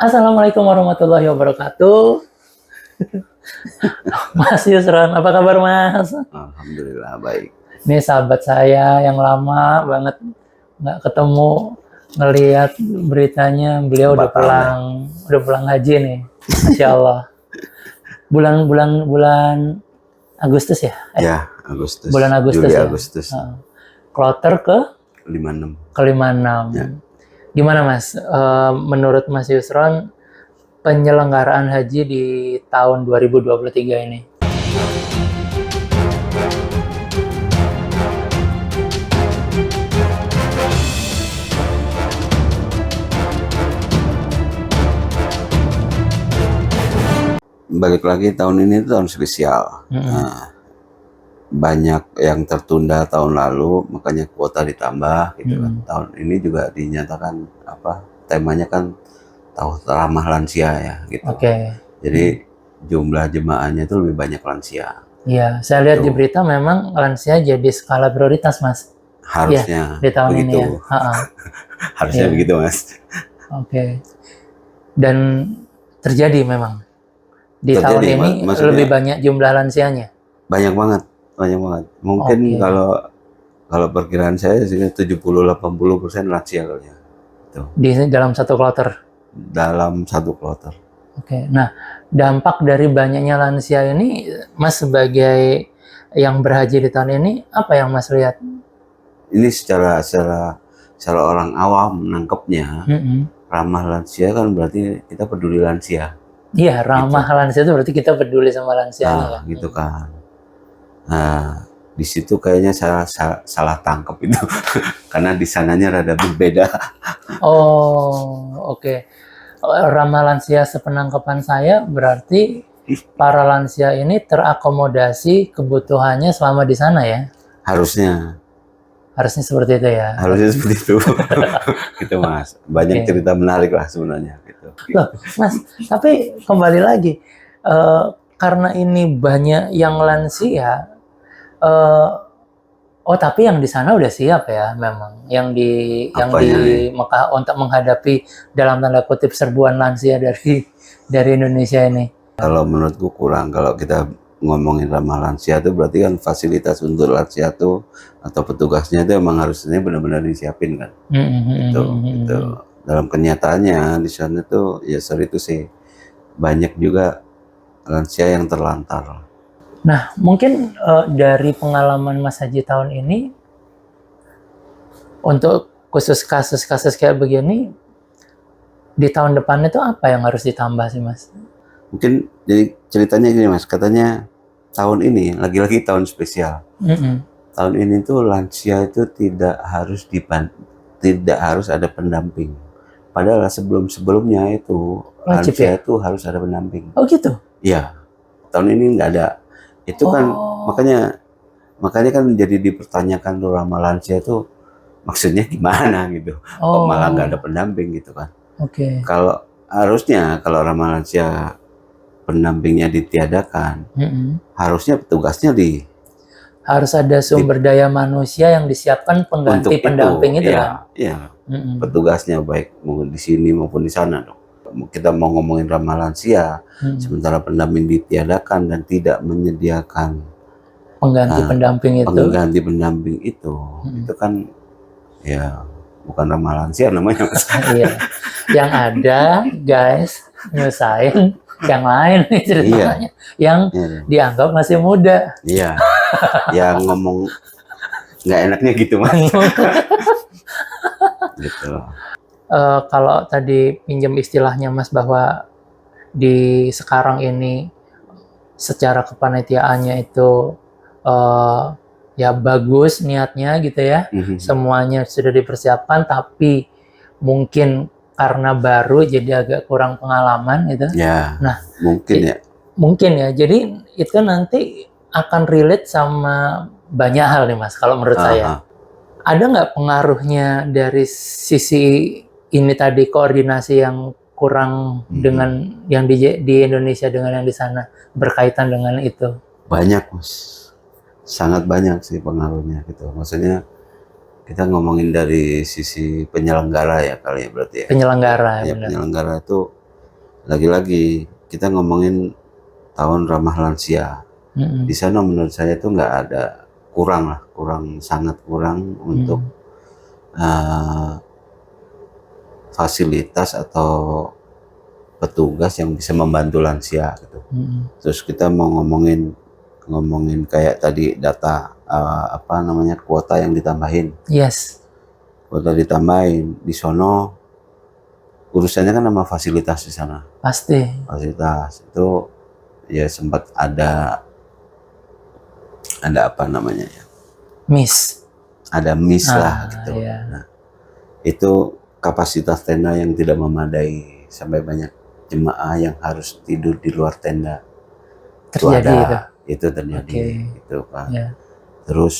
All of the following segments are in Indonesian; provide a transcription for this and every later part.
Assalamualaikum warahmatullahi wabarakatuh. Mas Yusron, apa kabar Mas? Alhamdulillah baik. Ini sahabat saya yang lama banget nggak ketemu, ngelihat beritanya beliau udah pulang haji nih, Masya Allah. Bulan Agustus ya? Ya, Agustus. Bulan Agustus Juli, ya. Agustus. Kloter ke 56. 56. Ya. Gimana Mas? Menurut Mas Yusron, penyelenggaraan haji di tahun 2023 ini? Balik lagi, tahun ini tahun spesial. Nah, banyak yang tertunda tahun lalu, makanya kuota ditambah gitu kan. Tahun ini juga dinyatakan temanya kan tahun ramah lansia ya gitu. Jadi jumlah jemaahnya itu lebih banyak lansia. Iya, saya lihat di berita memang lansia jadi skala prioritas, Mas. Harusnya di tahun begitu. ini ya. Harusnya begitu, Mas. Dan terjadi memang di tahun ini lebih banyak jumlah lansianya. Banyak banget. Mungkin kalau perkiraan saya sih 70-80% lansia kali ya. Di dalam satu kloter. Dalam satu kloter. Nah, dampak dari banyaknya lansia ini, Mas sebagai yang berhaji di tahun ini, apa yang Mas lihat? Ini secara orang awam menangkapnya, ramah lansia kan berarti kita peduli lansia. Iya, ramah lansia itu berarti kita peduli sama lansia. Gitu kan. Nah, di situ kayaknya salah tangkap itu, karena di sananya rada berbeda. Ramah lansia sepenangkapan saya berarti para lansia ini terakomodasi kebutuhannya selama di sana ya? Harusnya seperti itu ya? Harusnya seperti itu. Gitu Mas, banyak cerita menarik lah sebenarnya. Gitu. Loh, Mas, tapi kembali lagi, karena ini banyak yang lansia, tapi yang di sana udah siap ya memang, yang di Mekah untuk menghadapi dalam tanda kutip serbuan lansia dari Indonesia ini. Kalau menurutku kurang, kalau kita ngomongin ramah lansia itu berarti kan fasilitas untuk lansia itu atau petugasnya itu emang harusnya benar-benar disiapin kan. Itu dalam kenyataannya di sana tuh ya itu sih banyak juga lansia yang terlantar. Nah, mungkin dari pengalaman Mas Haji tahun ini, untuk khusus kasus-kasus kayak begini, di tahun depan itu apa yang harus ditambah sih Mas? Mungkin jadi ceritanya gini Mas, katanya tahun ini, lagi-lagi tahun spesial. Tahun ini tuh lansia itu tidak harus ada pendamping. Padahal sebelum-sebelumnya itu lansia itu harus ada pendamping. Oh gitu? Iya, tahun ini nggak ada. Itu kan makanya kan jadi dipertanyakan tuh ramah lansia itu maksudnya gimana gitu. Kok malah nggak ada pendamping gitu kan. Kalau harusnya kalau ramah lansia pendampingnya ditiadakan, harusnya petugasnya harus ada sumber daya manusia yang disiapkan pengganti pendamping itu kan? Iya, petugasnya baik di sini maupun di sana dong. Kita mau ngomongin ramah lansia, sementara pendamping ditiadakan dan tidak menyediakan pengganti pendamping itu kan ya bukan ramah lansia namanya. Yang ada guys nyusahin yang lain nih ceritanya, yang dianggap masih muda. Iya, yang ngomong nggak enaknya gitu Mas. Gitu. Kalau tadi pinjam istilahnya Mas bahwa di sekarang ini secara kepanitiaannya itu ya bagus niatnya gitu ya, semuanya sudah dipersiapkan, tapi mungkin karena baru jadi agak kurang pengalaman gitu. Ya, nah mungkin ya. Jadi itu nanti akan relate sama banyak hal nih Mas kalau menurut saya. Ada nggak pengaruhnya dari sisi ini tadi, koordinasi yang kurang dengan yang di Indonesia dengan yang di sana berkaitan dengan itu? Banyak Mas, sangat banyak sih pengaruhnya gitu. Maksudnya kita ngomongin dari sisi penyelenggara ya kali ya berarti ya. Penyelenggara ya, penyelenggara itu lagi-lagi kita ngomongin tahun ramah lansia. Di sana menurut saya itu nggak ada, sangat kurang untuk fasilitas atau petugas yang bisa membantu lansia gitu. Terus kita mau ngomongin kayak tadi data kuota yang ditambahin. Yes. Kuota ditambahin di sono, urusannya kan sama fasilitas di sana. Pasti. Fasilitas itu ya sempat ada apa namanya ya? Ada miss lah gitu. Iya. Nah, itu kapasitas tenda yang tidak memadai, sampai banyak jemaah yang harus tidur di luar tenda. Terjadi itu terjadi. Itu kan. Yeah. Terus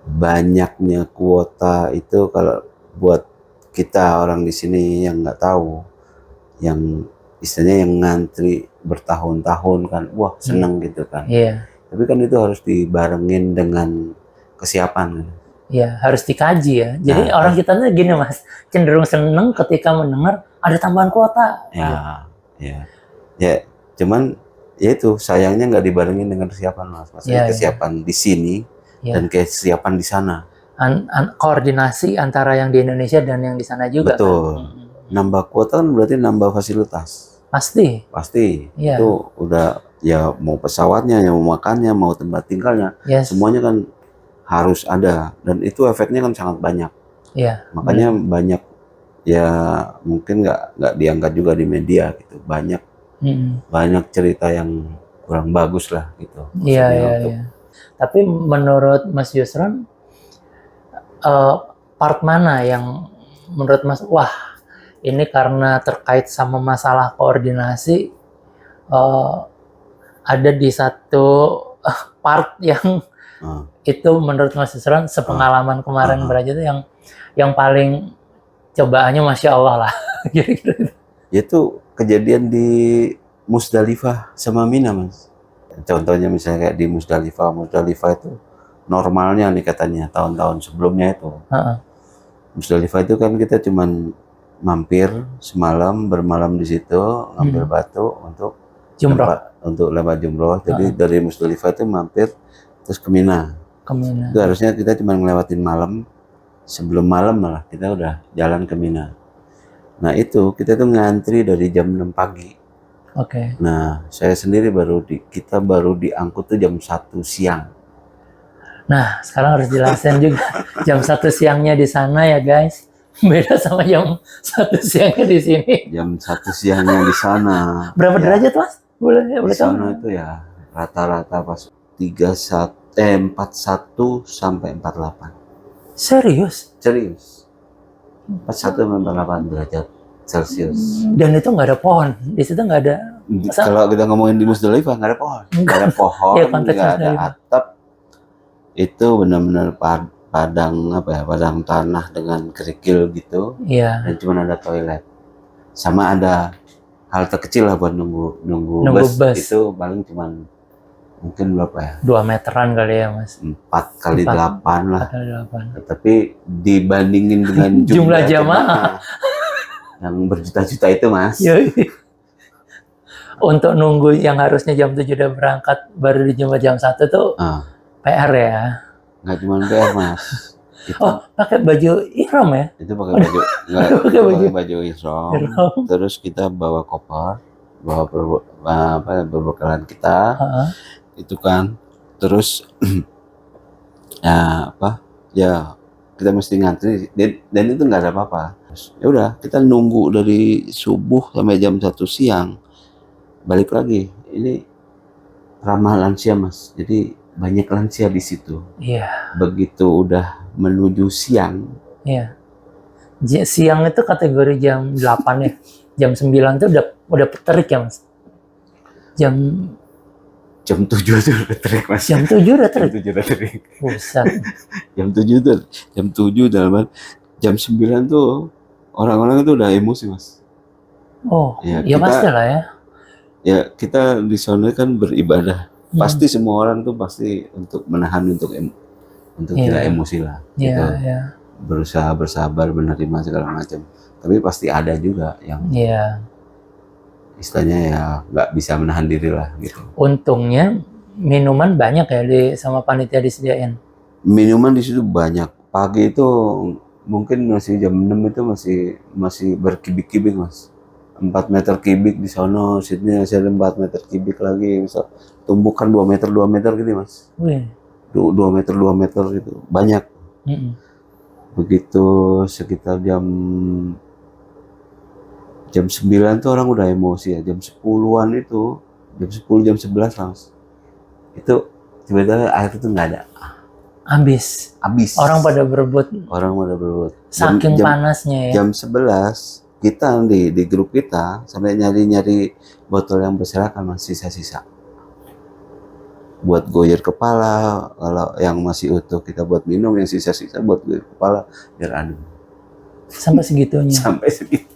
banyaknya kuota itu kalau buat kita orang di sini yang nggak tahu, yang istilahnya yang ngantri bertahun-tahun kan, wah seneng gitu kan. Iya. Tapi kan itu harus dibarengin dengan kesiapan. Ya, harus dikaji ya. Jadi orang kita tuh gini Mas, cenderung seneng ketika mendengar ada tambahan kuota. Ya, cuman ya itu sayangnya nggak dibarengin dengan kesiapan Mas. Maksudnya kesiapan di sini dan kesiapan di sana. Koordinasi antara yang di Indonesia dan yang di sana juga. Betul. Kan? Nambah kuota kan berarti nambah fasilitas. Pasti. Itu udah ya, mau pesawatnya, mau makannya, mau tempat tinggalnya, semuanya kan harus ada, dan itu efeknya kan sangat banyak. Makanya banyak ya, mungkin nggak diangkat juga di media gitu, banyak cerita yang kurang bagus lah gitu. Iya. Tapi menurut Mas Yusron, part mana yang menurut Mas, wah ini karena terkait sama masalah koordinasi, ada di satu part yang itu menurut Mas Yusron sepengalaman kemarin beraja itu yang paling cobaannya Masya Allah lah. Itu kejadian di Musdalifah sama Mina Mas. Contohnya misalnya kayak di Musdalifah itu normalnya nih katanya tahun-tahun sebelumnya itu. Musdalifah itu kan kita cuman mampir semalam, bermalam di situ, ngambil batu untuk lewat jumroh. Jadi dari Musdalifah itu mampir terus ke Mina. Itu harusnya kita cuma ngelewatin malam, sebelum malam malah kita udah jalan ke Mina. Nah itu kita tuh ngantri dari jam 6 pagi. Nah saya sendiri kita baru diangkut tuh jam 1 siang. Nah sekarang harus jelasin juga jam 1 siangnya di sana ya guys, beda sama jam 1 siangnya di sini. Jam 1 siangnya di sana. Berapa derajat Mas? Boleh di sana itu ya rata-rata pas 41 sampai 48. Serius? 41 sampai 48 derajat Celcius. Dan itu nggak ada pohon, di situ nggak ada. Kalau kita ngomongin di Musdalifah nggak ada pohon, nggak ada atap. Itu benar-benar padang tanah dengan kerikil gitu. Dan cuma ada toilet, sama ada halte kecil lah buat nunggu bus. Itu paling cuman mungkin berapa ya? 2 meteran kali ya Mas. 4x8 lah. Tapi dibandingin dengan jumlah jamaah yang berjuta-juta itu Mas. Untuk nunggu yang harusnya jam 7 udah berangkat baru dijemput jam 1 tuh PR ya. Nggak cuma PR Mas. Pakai baju ihram ya? Itu pakai baju ihram. Terus kita bawa koper, bawa perbekalan kita. Itu kan. Terus kita mesti ngantri dan itu nggak ada apa-apa. Ya udah, kita nunggu dari subuh sampai jam 1 siang. Balik lagi. Ini ramah lansia Mas. Jadi banyak lansia di situ. Begitu udah menuju siang. Siang itu kategori jam 8 ya. Jam 9 itu udah terik ya Mas. Jam 7 itu udah terik Mas. Jam 7 udah terik. Buset. Jam 7 dalam jam 9 tuh orang-orang itu udah emosi Mas. Ya pasti lah ya. Ya kita di sana kan beribadah. Pasti semua orang tuh pasti untuk menahan untuk tidak emosi lah. Berusaha bersabar, menerima segala macam. Tapi pasti ada juga yang istilahnya ya nggak bisa menahan diri lah gitu. Untungnya minuman banyak ya sama panitia disediain. Minuman di situ banyak. Pagi itu mungkin masih jam 6 itu masih berkibik-kibik mas. 4 meter kubik di sono, sini masih ada 4 meter kubik lagi. Misal tumbukan 2 meter gitu mas. Wih. 2 meter gitu. Banyak. Begitu sekitar jam 9 tuh orang udah emosi ya. Jam 10-an itu, jam 10, jam 11 lah mas. Itu tiba-tiba air itu nggak ada. Habis. Orang pada berebut. Saking panasnya ya. Jam 11 kita di grup kita sampai nyari botol yang berserakan mas, sisa-sisa. Buat goyer kepala, kalau yang masih utuh kita buat minum, yang sisa-sisa buat goyer kepala biar adem. Sampai segitunya. Sampai segitu.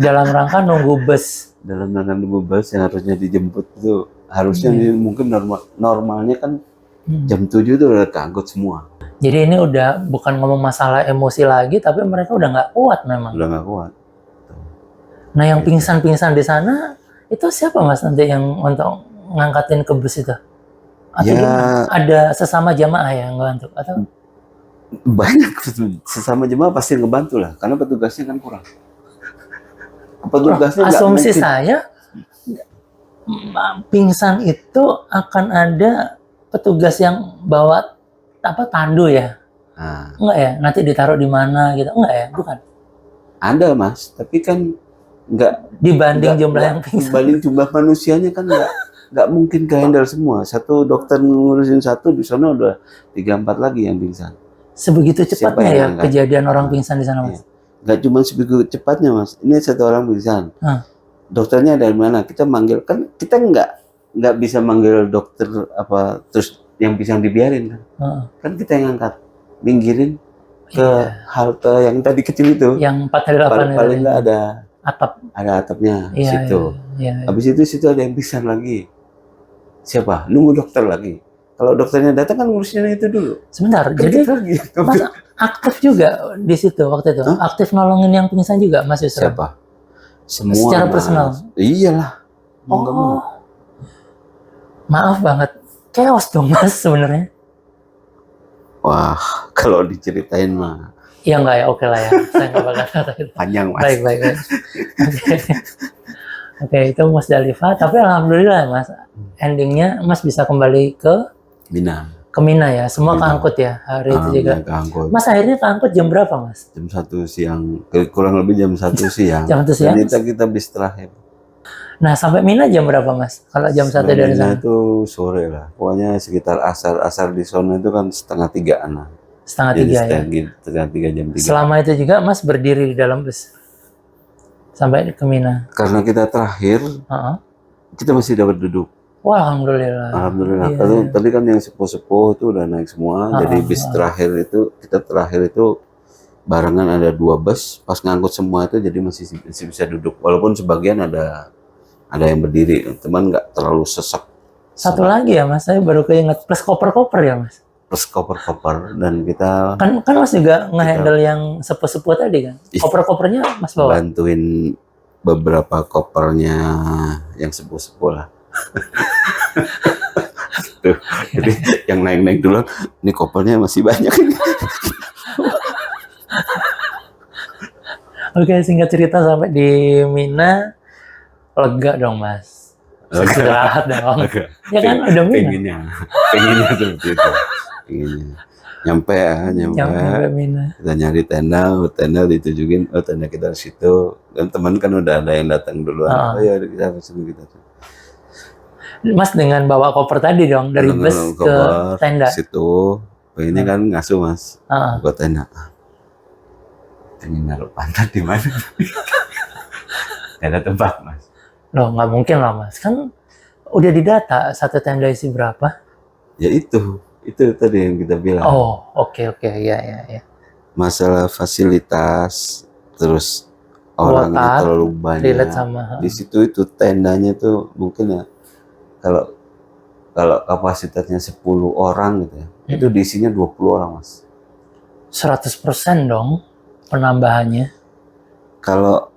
Dalam rangka nunggu bus. Yang harusnya dijemput itu harusnya mungkin normalnya kan jam 7 itu udah keangkut semua. Jadi ini udah bukan ngomong masalah emosi lagi, tapi mereka udah nggak kuat memang. Udah nggak kuat. Nah yang pingsan-pingsan di sana itu siapa mas nanti yang untuk ngangkatin ke bus itu? Atau ya, ada sesama jamaah yang ngebantu atau? Banyak sesama jemaah pasti ngebantu lah, karena petugasnya kan kurang. Petugasnya asumsi saya pingsan itu akan ada petugas yang bawa tandu ya? Enggak ya? Nanti ditaruh di mana gitu? Enggak ya? Bukan? Ada mas, tapi kan dibanding jumlah yang pingsan. Dibanding jumlah manusianya kan nggak mungkin ke handle semua. Satu dokter ngurusin satu, di sana udah 3-4 lagi yang pingsan. Sebegitu cepatnya ya kejadian orang pingsan di sana mas? Nggak cuma sebegitu cepatnya mas. Ini satu orang pingsan. Dokternya dari mana? Kita manggil, kan kita nggak bisa manggil dokter apa terus yang pingsan dibiarin kan? Kan kita yang angkat, minggirin ke halte yang tadi kecil itu. Yang 4 paling nggak ada atap. Ada atapnya situ. Iya. Habis itu situ ada yang pingsan lagi. Siapa? Nunggu dokter lagi. Kalau dokternya datang kan ngurusnya itu dulu. Sebentar, kan jadi mas aktif juga di situ waktu itu? Aktif nolongin yang pingsan juga Mas Yusra? Siapa? Semua. Secara personal? Iyalah. Maaf banget. Chaos dong Mas sebenarnya. Wah, kalau diceritain mah. Iya enggak ya, oke lah ya. Saya nggak bakal kata itu. Panjang Mas. Baik. Oke, itu Mas Dalifa. Tapi alhamdulillah Mas, endingnya Mas bisa kembali ke Mina ya. Semua keangkut ya hari itu juga. Keangkut. Mas akhirnya keangkut jam berapa Mas? Jam 1 siang, kurang lebih jam 1 siang. Jam 1 siang. Kita bis terakhir. Nah sampai Mina jam berapa Mas? Kalau jam 1 dari sana? Mina itu sore lah. Pokoknya sekitar asar di sana itu kan 2:30-an lah. 2:30 ya? Setengah 3 jam 3. Selama itu juga Mas berdiri di dalam bus? Sampai ke Mina? Karena kita terakhir, kita masih dapat duduk. Wah, alhamdulillah. Kalau tadi kan yang sepuh-sepuh itu udah naik semua. Jadi bis terakhir itu, kita terakhir itu barengan ada 2 bus. Pas ngangkut semua itu jadi masih bisa duduk. Walaupun sebagian ada yang berdiri. Teman nggak terlalu sesak. Satu lagi ya Mas, saya baru keinget plus koper-koper ya Mas? Plus koper-koper dan kita kan Mas juga ngehandle yang sepuh-sepuh tadi kan? Koper-kopernya Mas bawa? Bantuin beberapa kopernya yang sepuh-sepuh lah. Tuh, jadi yang naik-naik dulu, ini kopernya masih banyak ini. Oke, singkat cerita sampai di Mina, lega dong Mas. Istirahat dong. Ya kan udah Mina. Pengennya seperti itu. Nyampe Mina. Kita nyari tenda ditujukin, tenda kita di situ. Dan teman kan udah ada yang datang duluan. Ya kita pesen kita. Mas dengan bawa koper tadi dong dari bus ke tenda. Situ, ini kan ngasuh Mas, ke tenda. Pengen naruh pantat di mana? Tenda tebak Mas. Loh nggak mungkin lah Mas, kan udah didata satu tenda isi berapa? Ya itu tadi yang kita bilang. Oh oke ya. Masalah fasilitas, terus orangnya terlalu banyak. Di situ itu tendanya tuh mungkin ya. Kalau kapasitasnya 10 orang gitu ya, itu diisinya 20 orang Mas. 100% dong penambahannya. Kalau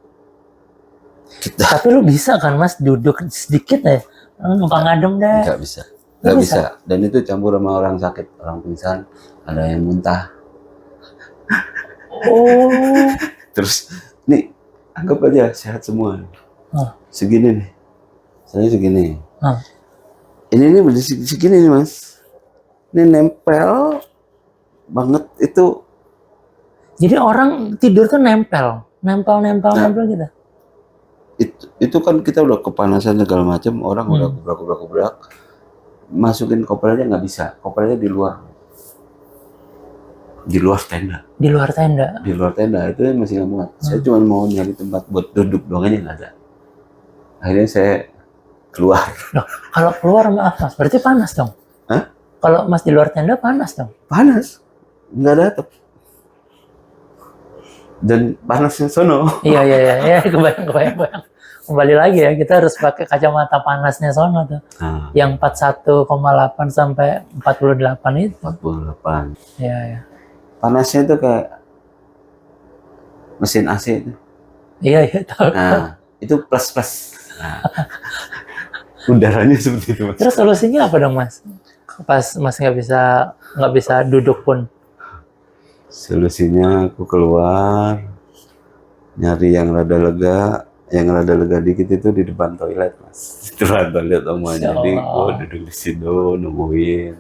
Tapi lu bisa kan Mas duduk sedikit ya? Numpang ngadem dah. Nggak bisa. Nggak bisa. Dan itu campur sama orang sakit, orang pingsan, ada yang muntah. Oh. Terus, nih, anggap aja sehat semua. Segini nih. Saya segini. Ini nih segini nih Mas. Ini nempel banget itu. Jadi orang tidur tuh nempel gitu. Itu kan kita udah kepanasan segala macam, orang udah kubrak, masukin kopernya nggak bisa, kopernya di luar tenda. Di luar tenda itu masih nggak muat. Saya cuma mau nyari tempat buat duduk doang aja nggak ada. Akhirnya saya keluar. Loh, kalau keluar maaf Mas, berarti panas dong? Hah? Kalau Mas di luar tenda panas dong? Panas, nggak ada atap. Dan panasnya sono. Iya, kebayang. Kembali lagi ya, kita harus pakai kacamata panasnya sono tuh. Yang 41,8 sampai 48 itu. 48. Iya. Panasnya itu kayak mesin AC itu. Iya, tahu. Nah, itu plus. Nah, udaranya seperti itu Mas. Terus solusinya apa dong Mas? Pas Mas nggak bisa duduk pun. Solusinya aku keluar, nyari yang rada lega dikit itu di depan toilet Mas. Itu toilet semuanya. Jadi gue duduk di situ nungguin.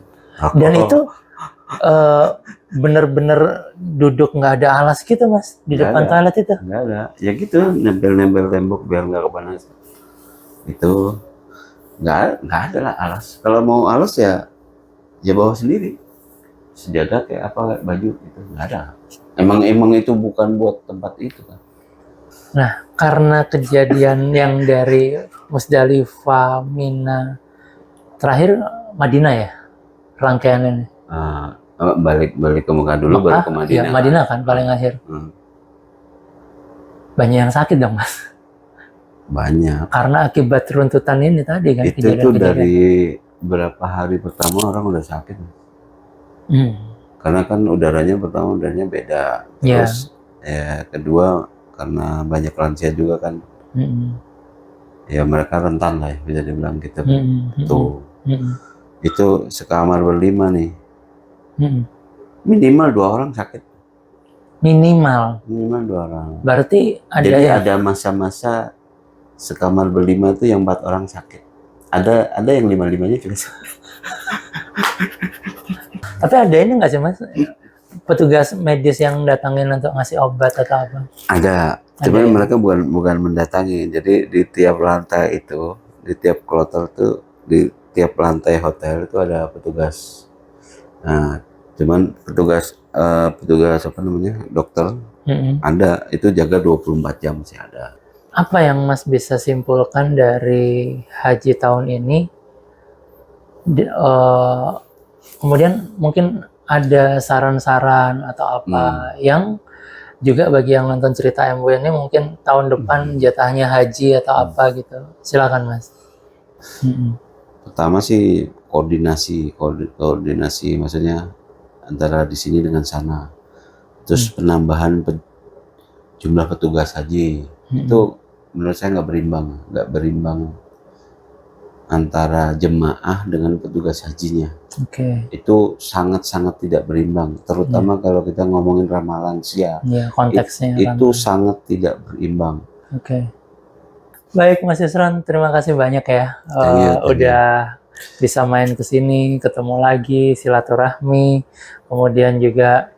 Dan itu bener-bener duduk nggak ada alas gitu Mas di depan toilet itu? Nggak ada. Ya gitu, nempel tembok biar nggak kepanasan. Itu nggak ada lah alas. Kalau mau alas ya bawa sendiri. Sejadah kayak apa, baju itu nggak ada. Emang itu bukan buat tempat itu kan. Nah, karena kejadian yang dari Musdalifah, Mina, terakhir Madinah ya rangkaian ini. Balik ke Mekah dulu, baru ke Madinah. Iya, Madinah kan paling akhir. Banyak yang sakit dong Mas. Banyak. Karena akibat runtutan ini tadi kan. Itu dari berapa hari pertama orang udah sakit. Karena kan udaranya beda. Terus ya kedua karena banyak lansia juga kan. Ya mereka rentan lah ya, bisa dibilang gitu. Tuh. Itu sekamar berlima nih. Minimal 2 orang sakit. Minimal 2 orang. Berarti ada masa-masa sekamar berlima itu yang 4 orang sakit. Ada yang 5-5-nya juga sakit. Tapi ada ini nggak sih Mas, petugas medis yang datangin untuk ngasih obat atau apa? Ada. Cuman mereka bukan mendatangi. Jadi di tiap lantai itu, di tiap kloter itu, di tiap lantai hotel itu ada petugas. Nah, cuman petugas apa namanya, dokter ada, itu jaga 24 jam sih ada. Apa yang Mas bisa simpulkan dari haji tahun ini? Kemudian mungkin ada saran-saran atau apa yang juga bagi yang nonton cerita MW ini mungkin tahun depan jatahnya haji atau apa gitu. Silakan Mas. Pertama sih koordinasi maksudnya antara di sini dengan sana. Terus penambahan jumlah petugas haji itu menurut saya nggak berimbang antara jemaah dengan petugas hajinya. Itu sangat-sangat tidak berimbang, terutama kalau kita ngomongin ramah lansia. Konteksnya itu sangat tidak berimbang. Baik Mas Yusron, terima kasih banyak ya. Udah bisa main ke sini, ketemu lagi, silaturahmi, kemudian juga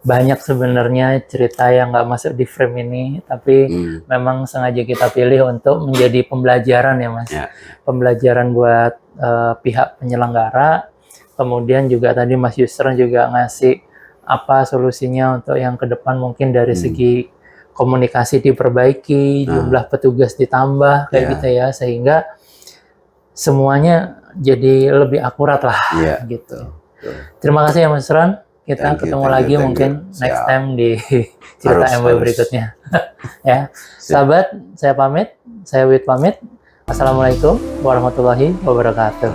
banyak sebenarnya cerita yang nggak masuk di frame ini, tapi memang sengaja kita pilih untuk menjadi pembelajaran ya Mas. Pembelajaran buat pihak penyelenggara, kemudian juga tadi Mas Yusron juga ngasih apa solusinya untuk yang ke depan mungkin dari segi komunikasi diperbaiki, jumlah petugas ditambah kayak gitu ya, sehingga semuanya jadi lebih akurat lah gitu. Terima kasih ya Mas Yusron. Kita ketemu lagi mungkin next time di cerita MW berikutnya. Ya, sahabat, saya pamit, saya Wid pamit. Assalamualaikum warahmatullahi wabarakatuh.